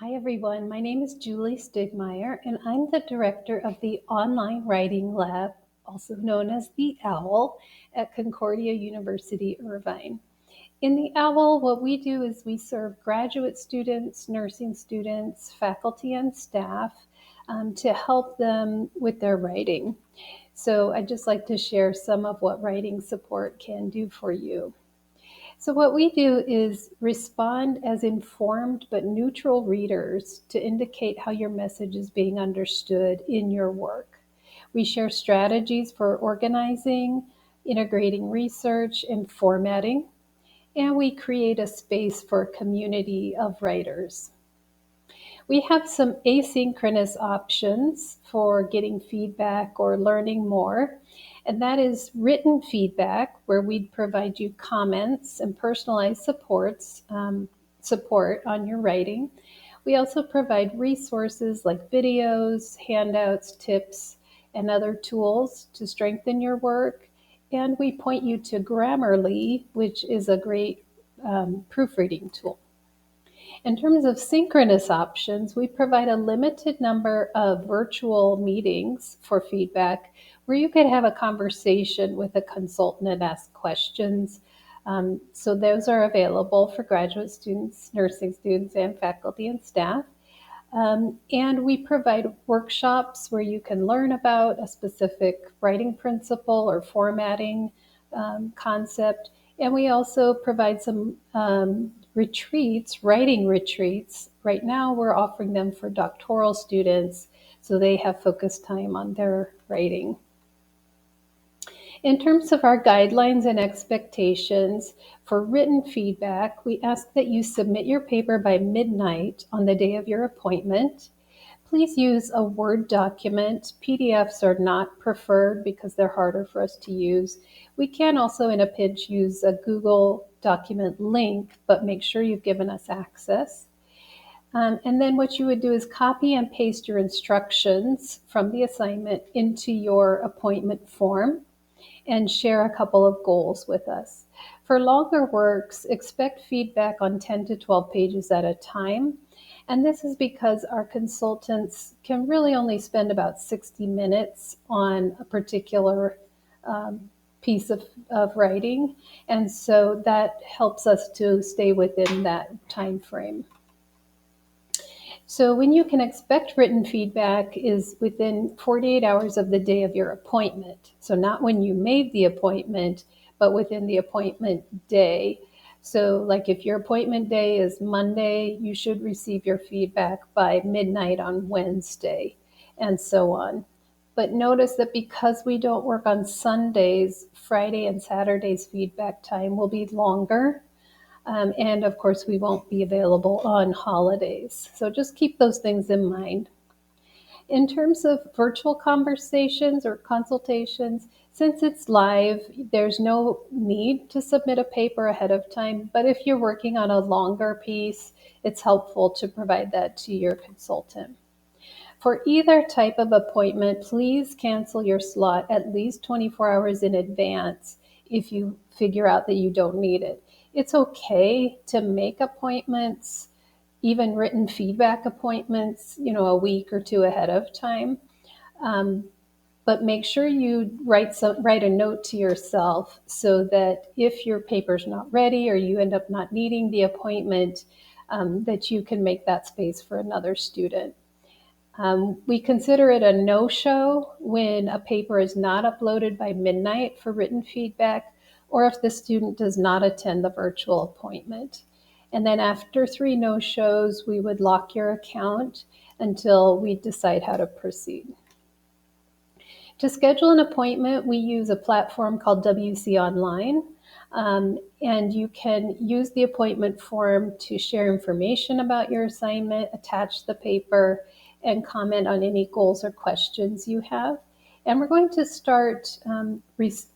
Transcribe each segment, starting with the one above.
Hi, everyone. My name is Julie Stigmeyer, and I'm the director of the Online Writing Lab, also known as the OWL, at Concordia University Irvine. In the OWL, what we do is we serve graduate students, nursing students, faculty, and staff to help them with their writing. So I'd just like to share some of what writing support can do for you. So, what we do is respond as informed but neutral readers to indicate how your message is being understood in your work. We share strategies for organizing, integrating research, and formatting, and we create a space for a community of writers. We have some asynchronous options for getting feedback or learning more, and that is written feedback, where we'd provide you comments and personalized support on your writing. We also provide resources like videos, handouts, tips, and other tools to strengthen your work. And we point you to Grammarly, which is a great proofreading tool. In terms of synchronous options, we provide a limited number of virtual meetings for feedback where you could have a conversation with a consultant and ask questions. So those are available for graduate students, nursing students, and faculty and staff. And we provide workshops where you can learn about a specific writing principle or formatting concept. And we also provide some retreats, writing retreats. Right now, we're offering them for doctoral students so they have focused time on their writing. In terms of our guidelines and expectations for written feedback, we ask that you submit your paper by midnight on the day of your appointment. Please use a Word document. PDFs are not preferred because they're harder for us to use. We can also, in a pinch, use a Google document link, but make sure you've given us access. And then what you would do is copy and paste your instructions from the assignment into your appointment form and share a couple of goals with us. For longer works, expect feedback on 10 to 12 pages at a time. And this is because our consultants can really only spend about 60 minutes on a particular piece of writing. And so that helps us to stay within that time frame. So when you can expect written feedback is within 48 hours of the day of your appointment. So not when you made the appointment, but within the appointment day. So like if your appointment day is Monday, you should receive your feedback by midnight on Wednesday, and so on. But notice that because we don't work on Sundays, Friday and Saturday's feedback time will be longer. And of course, we won't be available on holidays. So just keep those things in mind. In terms of virtual conversations or consultations, since it's live, there's no need to submit a paper ahead of time. But if you're working on a longer piece, it's helpful to provide that to your consultant. For either type of appointment, please cancel your slot at least 24 hours in advance if you figure out that you don't need it. It's okay to make appointments, even written feedback appointments, a week or two ahead of time. But make sure you write a note to yourself so that if your paper's not ready or you end up not needing the appointment, that you can make that space for another student. We consider it a no-show when a paper is not uploaded by midnight for written feedback, or if the student does not attend the virtual appointment. And then after 3 no-shows, we would lock your account until we decide how to proceed. To schedule an appointment, we use a platform called WC Online. And you can use the appointment form to share information about your assignment, attach the paper, and comment on any goals or questions you have. And we're going to start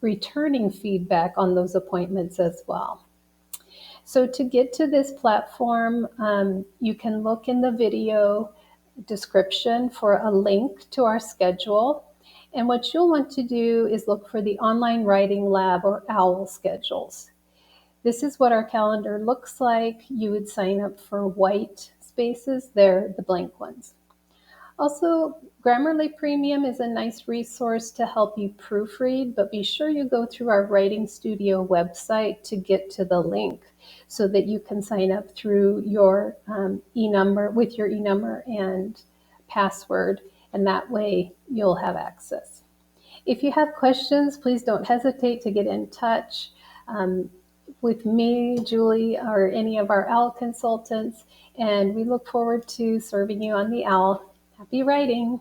returning feedback on those appointments as well. So to get to this platform, you can look in the video description for a link to our schedule. And what you'll want to do is look for the Online Writing Lab or OWL schedules. This is what our calendar looks like. You would sign up for white spaces, they're the blank ones. Also, Grammarly Premium is a nice resource to help you proofread, but be sure you go through our Writing Studio website to get to the link so that you can sign up through your e-number with your e-number and password, and that way you'll have access. If you have questions, please don't hesitate to get in touch with me, Julie, or any of our OWL consultants, and we look forward to serving you on the OWL. Happy writing!